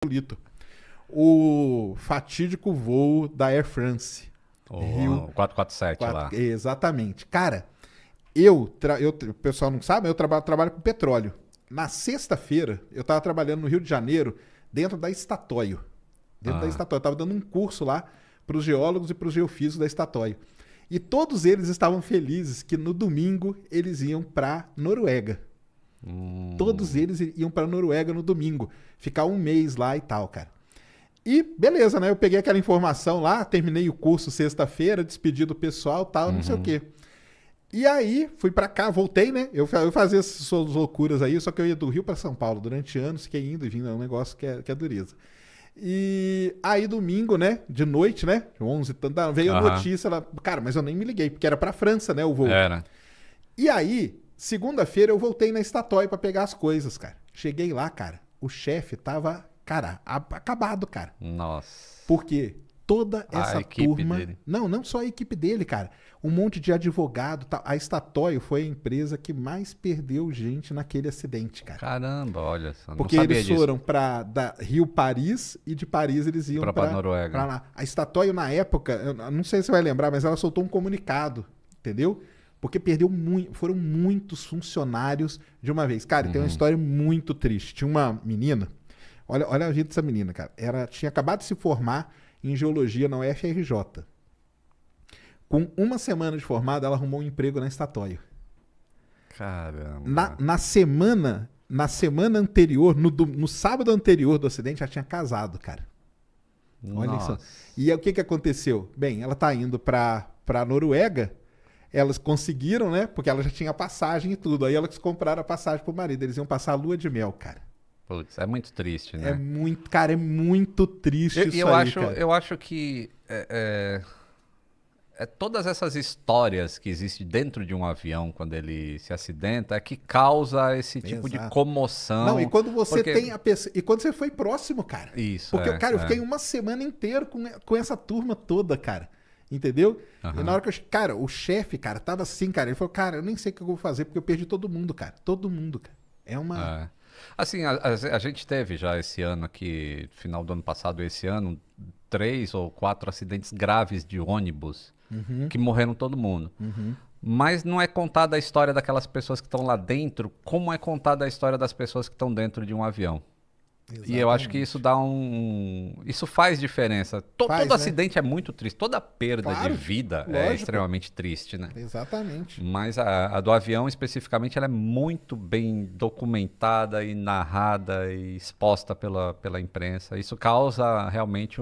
Lito. O fatídico voo da Air France. O 447 lá. Exatamente. Cara, o pessoal não sabe, eu trabalho com petróleo. Na sexta-feira, eu tava trabalhando no Rio de Janeiro, dentro da Statoil. Dentro da Statoil. Eu tava dando um curso lá para os geólogos e para os geofísicos da Statoil. E todos eles estavam felizes que no domingo eles iam para Noruega. Todos eles iam para Noruega no domingo. Ficar um mês lá e tal, cara. E beleza, né? Eu peguei aquela informação lá, terminei o curso sexta-feira, despedi do pessoal e tal, não sei o quê. E aí, fui pra cá, voltei, né? Eu fazia essas loucuras aí, só que eu ia do Rio pra São Paulo durante anos, fiquei indo e vindo, é um negócio que é dureza. E aí, domingo, né? De noite, né? 11, veio a notícia lá. Cara, mas eu nem me liguei, porque era pra França, né? O voo. Era. E aí, segunda-feira, eu voltei na Statoil pra pegar as coisas, cara. Cheguei lá, cara, o chefe tava, cara, acabado, cara. Nossa. Porque toda essa turma... Dele. Não só a equipe dele, cara. Um monte de advogado. A Statoil foi a empresa que mais perdeu gente naquele acidente, cara. Caramba, olha só. Porque não sabia eles foram para Rio-Paris e de Paris eles iam para Noruega. Pra lá. A Statoil, na época, eu não sei se você vai lembrar, mas ela soltou um comunicado, entendeu? Porque foram muitos funcionários de uma vez. Cara, tem uma história muito triste. Tinha uma menina, olha a vida dessa menina, cara. Ela tinha acabado de se formar em geologia na UFRJ. Com uma semana de formada, ela arrumou um emprego na Statoil. Caramba. Na semana anterior, no sábado anterior do acidente, ela tinha casado, cara. Olha isso. E aí, o que aconteceu? Bem, ela tá indo pra Noruega, elas conseguiram, né? Porque ela já tinha passagem e tudo. Aí elas compraram a passagem pro marido. Eles iam passar a lua de mel, cara. Putz, é muito triste, né? É muito triste isso aí, cara. Eu acho que todas essas histórias que existem dentro de um avião quando ele se acidenta é que causa esse tipo de comoção. Não, e quando você tem a pessoa. E quando você foi próximo, cara. Isso. Porque, cara, eu fiquei uma semana inteira com essa turma toda, cara. Entendeu? E na hora que cara, o chefe, cara, tava assim, cara. Ele falou, cara, eu nem sei o que eu vou fazer, porque eu perdi todo mundo, cara. Todo mundo, cara. É uma. Assim, a gente teve já esse ano aqui, final do ano passado, esse ano, 3 ou 4 acidentes graves de ônibus que morreram todo mundo. Mas não é contada a história daquelas pessoas que estão lá dentro, como é contada a história das pessoas que estão dentro de um avião. Exatamente. E eu acho que isso dá isso faz diferença. Todo né? acidente é muito triste. Toda perda de vida é extremamente triste, né? Exatamente. Mas a do avião, especificamente, ela é muito bem documentada e narrada e exposta pela imprensa. Isso causa realmente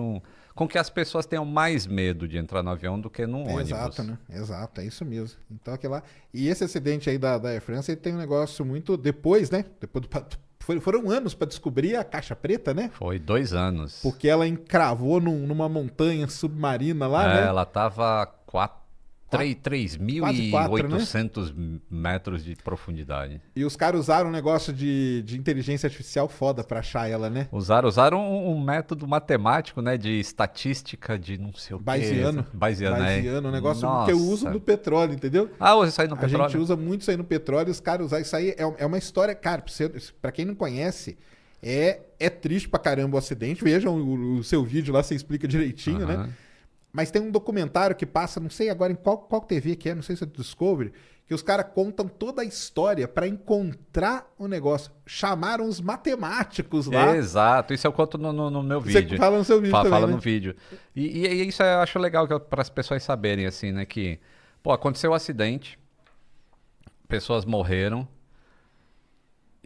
com que as pessoas tenham mais medo de entrar no avião do que num ônibus. Exato, né? Exato, é isso mesmo. Então, E esse acidente aí da Air France, ele tem um negócio muito... Depois, né? Foram anos para descobrir a caixa preta, né? Foi 2 anos. Porque ela encravou numa montanha submarina lá, né? Ela estava 3.800 metros de profundidade. E os caras usaram um negócio de inteligência artificial foda para achar ela, né? Usaram um método matemático, né? De estatística de não sei o quê. Bayesiano, um negócio que eu uso no petróleo, entendeu? Usa isso aí no petróleo? A gente usa muito isso aí no petróleo, os caras usam isso aí. É uma história, cara, pra quem não conhece, é triste pra caramba o acidente. Vejam o seu vídeo lá, você explica direitinho, né? Mas tem um documentário que passa, não sei agora em qual TV que é, não sei se é do Discovery, que os caras contam toda a história para encontrar o negócio. Chamaram os matemáticos lá. Exato, isso eu conto no meu vídeo. Você fala no seu vídeo também, fala né? no vídeo. E isso eu acho legal para as pessoas saberem, assim, né? Que, aconteceu um acidente, pessoas morreram,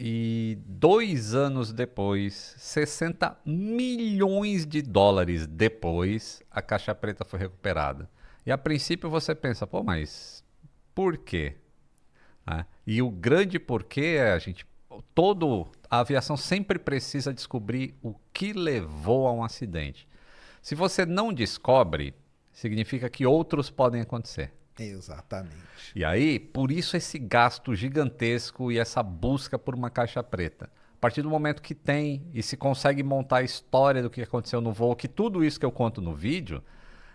e 2 anos depois, 60 milhões de dólares depois, a caixa preta foi recuperada. E a princípio você pensa, mas por quê? E o grande porquê é a aviação sempre precisa descobrir o que levou a um acidente. Se você não descobre, significa que outros podem acontecer. Exatamente. E aí, por isso esse gasto gigantesco e essa busca por uma caixa preta. A partir do momento que tem e se consegue montar a história do que aconteceu no voo, que tudo isso que eu conto no vídeo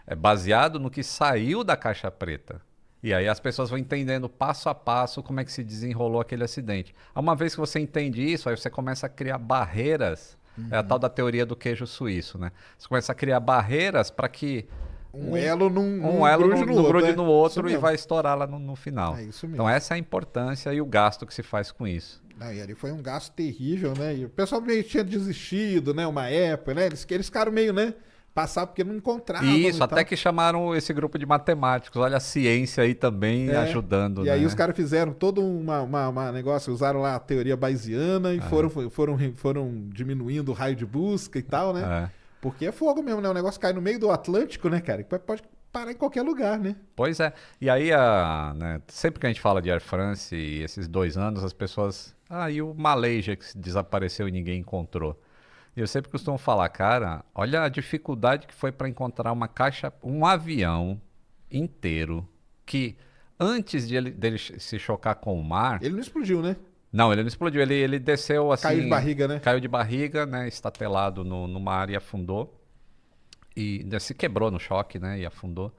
é baseado no que saiu da caixa preta. E aí as pessoas vão entendendo passo a passo como é que se desenrolou aquele acidente. Uma vez que você entende isso, aí você começa a criar barreiras É a tal da teoria do queijo suíço, né? Você começa a criar barreiras para que Um elo um elo grude não no outro, grude né? no Isso outro e mesmo. vai estourar lá no final. É isso mesmo. Então essa é a importância e o gasto que se faz com isso. Não, e ali foi um gasto terrível, né? E o pessoal meio tinha desistido, né? Uma época, né? Eles ficaram meio, né? Passar porque não encontravam. Isso, e até tal. que chamaram esse grupo de matemáticos. Olha a ciência aí também É, ajudando, E aí né? os caras fizeram todo uma negócio, usaram lá a teoria bayesiana e foram diminuindo o raio de busca e tal, né? É. Porque é fogo mesmo, né? O negócio cai no meio do Atlântico, né, cara? Que pode parar em qualquer lugar, né? Pois é. E aí, né, sempre que a gente fala de Air France e esses 2 anos, as pessoas... Ah, e o Malaysia que desapareceu e ninguém encontrou. E eu sempre costumo falar, cara, olha a dificuldade que foi para encontrar um avião inteiro que antes dele se chocar com o mar... Ele não explodiu, né? Não, ele não explodiu, ele desceu assim... Caiu de barriga, né? Caiu de barriga, né, estatelado no mar e afundou. E se quebrou no choque, né, e afundou.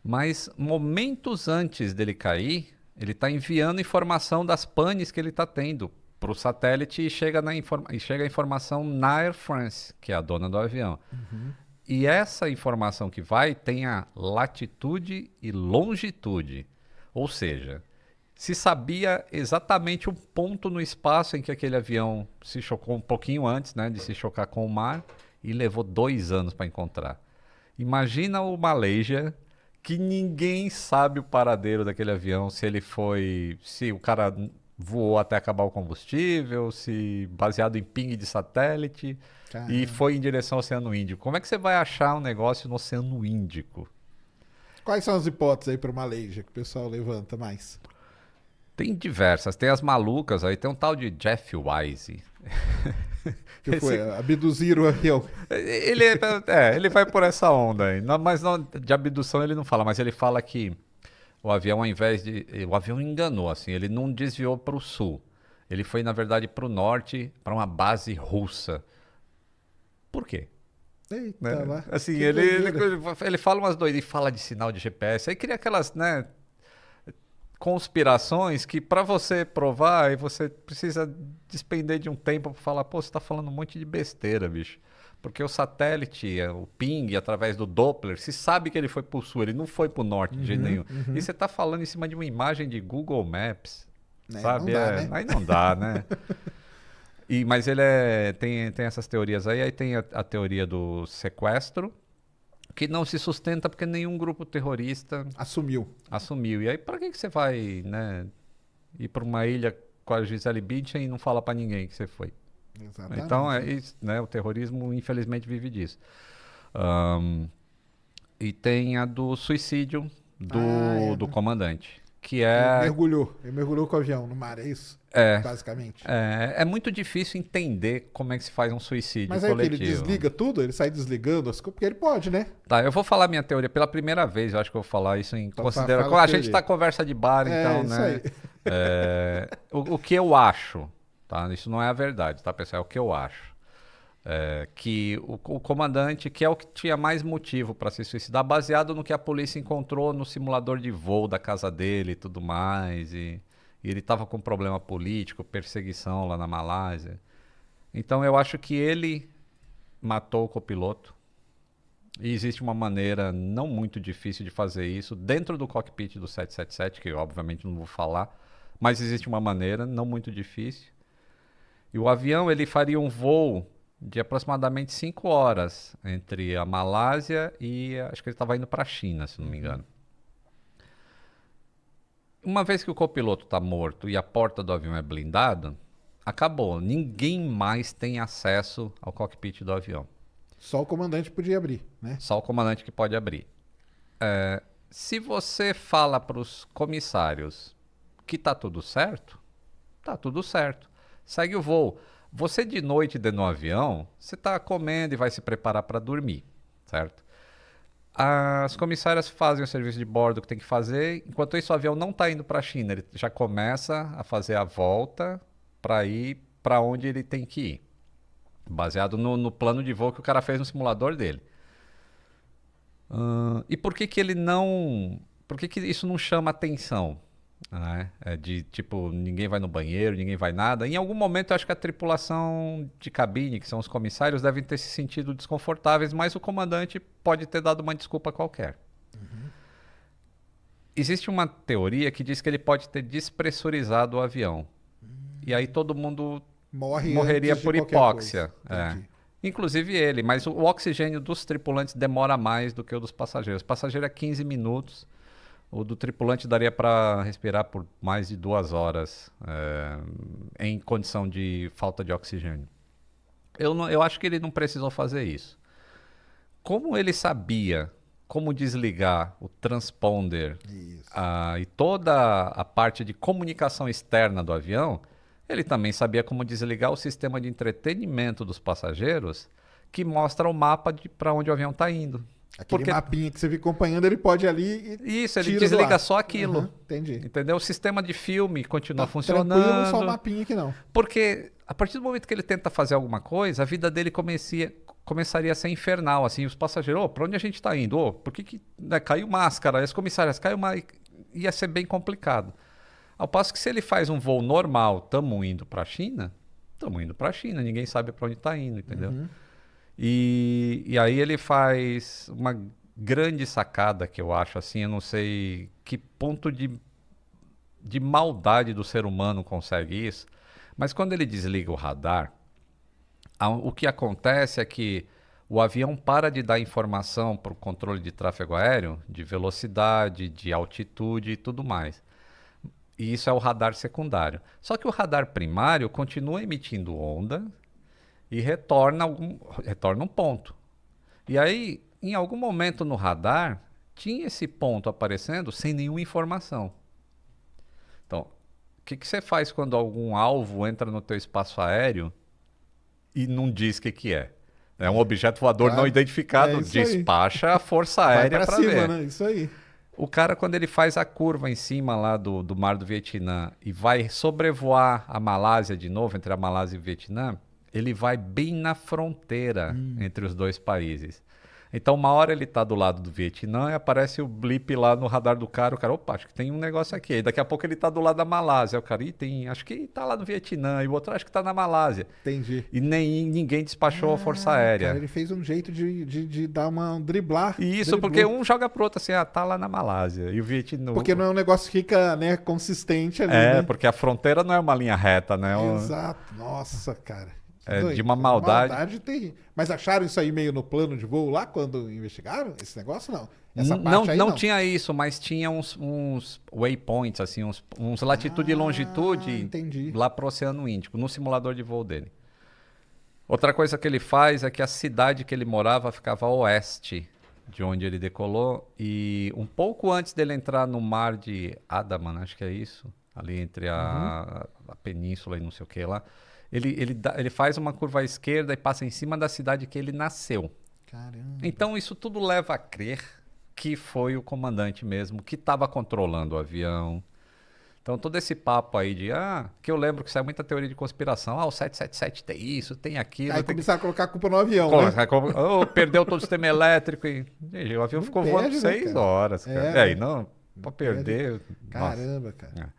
Mas momentos antes dele cair, ele está enviando informação das panes que ele está tendo para o satélite e chega a informação na Air France, que é a dona do avião. E essa informação que vai tem a latitude e longitude. Ou seja, se sabia exatamente o ponto no espaço em que aquele avião se chocou um pouquinho antes, né, de se chocar com o mar, e levou 2 anos para encontrar. Imagina o Malaysia, que ninguém sabe o paradeiro daquele avião, se o cara voou até acabar o combustível, se baseado em ping de satélite Caramba. e foi em direção ao Oceano Índico. Como é que você vai achar um negócio no Oceano Índico? Quais são as hipóteses aí para Malaysia que o pessoal levanta mais? Tem diversas, tem as malucas, aí tem um tal de Jeff Wise. Que foi abduzir o avião. Ele vai por essa onda aí. Mas não, de abdução ele não fala, mas ele fala que o avião, ao invés de. O avião enganou, assim, ele não desviou para o sul. Ele foi, na verdade, para o norte, para uma base russa. Por quê? Eita, Né? lá. Assim, Que ele doideira. fala umas doidas e fala de sinal de GPS. Aí cria aquelas, né, conspirações que para você provar, aí você precisa despender de um tempo para falar, pô, você tá falando um monte de besteira, bicho. Porque o satélite, o ping, através do Doppler, se sabe que ele foi pro sul, ele não foi pro norte de jeito nenhum. E você tá falando em cima de uma imagem de Google Maps, Né, sabe? não dá, né? Aí não dá, né? Mas ele tem essas teorias aí tem a teoria do sequestro, que não se sustenta porque nenhum grupo terrorista Assumiu. assumiu. E aí, para que você vai, né, ir para uma ilha com a Gisele Bündchen e não fala para ninguém que você foi? Exatamente. Então, é isso, né? O terrorismo, infelizmente, vive disso. Ahn, e tem a do suicídio do comandante, que Ele mergulhou com o avião no mar, é isso? Basicamente. é muito difícil entender como é que se faz um suicídio Mas aí que ele coletivo. desliga tudo, ele sai desligando as coisas, porque ele pode, né? Tá, eu vou falar minha teoria pela primeira vez, eu acho que eu vou falar isso em Então, consideração. fala a A gente teoria. tá conversa de bar, então, isso né? aí. O que eu acho, tá? Isso não é a verdade, tá, pessoal? É o que eu acho. Que o comandante, que é o que tinha mais motivo para se suicidar, baseado no que a polícia encontrou no simulador de voo da casa dele e tudo mais, e ele estava com problema político, perseguição lá na Malásia. Então eu acho que ele matou o copiloto. E existe uma maneira não muito difícil de fazer isso dentro do cockpit do 777, que eu obviamente não vou falar, mas existe uma maneira não muito difícil. E o avião ele faria um voo de aproximadamente 5 horas entre a Malásia e acho que ele estava indo para a China, se não me engano. Uma vez que o copiloto está morto e a porta do avião é blindada, acabou. Ninguém mais tem acesso ao cockpit do avião. Só o comandante podia abrir, né? Só o comandante que pode abrir. Se você fala para os comissários que tá tudo certo, tá tudo certo. Segue o voo. Você de noite dentro do avião, você está comendo e vai se preparar para dormir, certo? As comissárias fazem o serviço de bordo que tem que fazer. Enquanto isso, o avião não está indo para a China. Ele já começa a fazer a volta para ir para onde ele tem que ir. Baseado no plano de voo que o cara fez no simulador dele. E por que ele não... Por que isso não chama atenção? né? É de tipo, ninguém vai no banheiro, ninguém vai nada. Em algum momento, eu acho que a tripulação de cabine, que são os comissários, devem ter se sentido desconfortáveis, mas o comandante pode ter dado uma desculpa qualquer. Existe uma teoria que diz que ele pode ter despressurizado o avião. E aí todo mundo morreria antes de por qualquer hipóxia. coisa. É. Entendi. Inclusive ele, mas o oxigênio dos tripulantes demora mais do que o dos passageiros. O passageiro é 15 minutos, o do tripulante daria para respirar por mais de 2 horas em condição de falta de oxigênio. Eu acho que ele não precisou fazer isso. Como ele sabia como desligar o transponder Isso. e toda a parte de comunicação externa do avião, ele também sabia como desligar o sistema de entretenimento dos passageiros, que mostra o mapa para onde o avião está indo. Aquele mapinha que você fica acompanhando, ele pode ir ali e Isso, ele tira desliga lá. só aquilo. Entendi. Entendeu? O sistema de filme continua Tá funcionando. tranquilo, só o mapinha que não. Porque a partir do momento que ele tenta fazer alguma coisa, a vida dele começaria a ser infernal. Assim, os passageiros, para onde a gente está indo? Por que né, caiu máscara? As comissárias, caiu uma... Ia ser bem complicado. Ao passo que se ele faz um voo normal, estamos indo para a China, ninguém sabe para onde está indo, entendeu? E aí ele faz uma grande sacada que eu acho assim, eu não sei que ponto de maldade do ser humano consegue isso, mas quando ele desliga o radar, o que acontece é que o avião para de dar informação para o controle de tráfego aéreo, de velocidade, de altitude e tudo mais. E isso é o radar secundário. Só que o radar primário continua emitindo onda e retorna um ponto. E aí, em algum momento no radar, tinha esse ponto aparecendo sem nenhuma informação. Então, o que você faz quando algum alvo entra no teu espaço aéreo e não diz o que é? É um objeto voador não identificado, despacha a força aérea para ver. Né? Isso aí. O cara, quando ele faz a curva em cima lá do mar do Vietnã e vai sobrevoar a Malásia de novo, entre a Malásia e o Vietnã, ele vai bem na fronteira entre os dois países. Então, uma hora ele está do lado do Vietnã e aparece o blip lá no radar do cara. O cara, opa, acho que tem um negócio aqui. Aí daqui a pouco ele está do lado da Malásia. O cara, acho que está lá no Vietnã. E o outro, acho que está na Malásia. Entendi. E ninguém despachou a Força Aérea. Cara, ele fez um jeito de dar um driblar. Isso, porque um joga pro outro assim, tá lá na Malásia. E o Vietnã... Porque não é um negócio que fica, né, consistente ali, né? Porque a fronteira não é uma linha reta, né? Exato. Nossa, cara. De uma maldade. Terrível. Mas acharam isso aí meio no plano de voo lá quando investigaram esse negócio? Não. Essa parte aí não tinha isso, mas tinha uns waypoints, assim, uns latitude e longitude entendi. lá pro Oceano Índico, no simulador de voo dele. Outra coisa que ele faz é que a cidade que ele morava ficava a oeste de onde ele decolou. E um pouco antes dele entrar no mar de Andaman, acho que é isso, ali entre a península e não sei o que lá. Ele faz uma curva à esquerda e passa em cima da cidade que ele nasceu. Caramba. Então isso tudo leva a crer que foi o comandante mesmo que estava controlando o avião. Então todo esse papo aí que eu lembro que saiu muita teoria de conspiração. O 777 tem isso, tem aquilo. Aí começaram a colocar a culpa no avião, né? Perdeu todo o sistema elétrico. O avião ficou voando 6 horas. Cara. Aí não, para perder... Caramba, cara.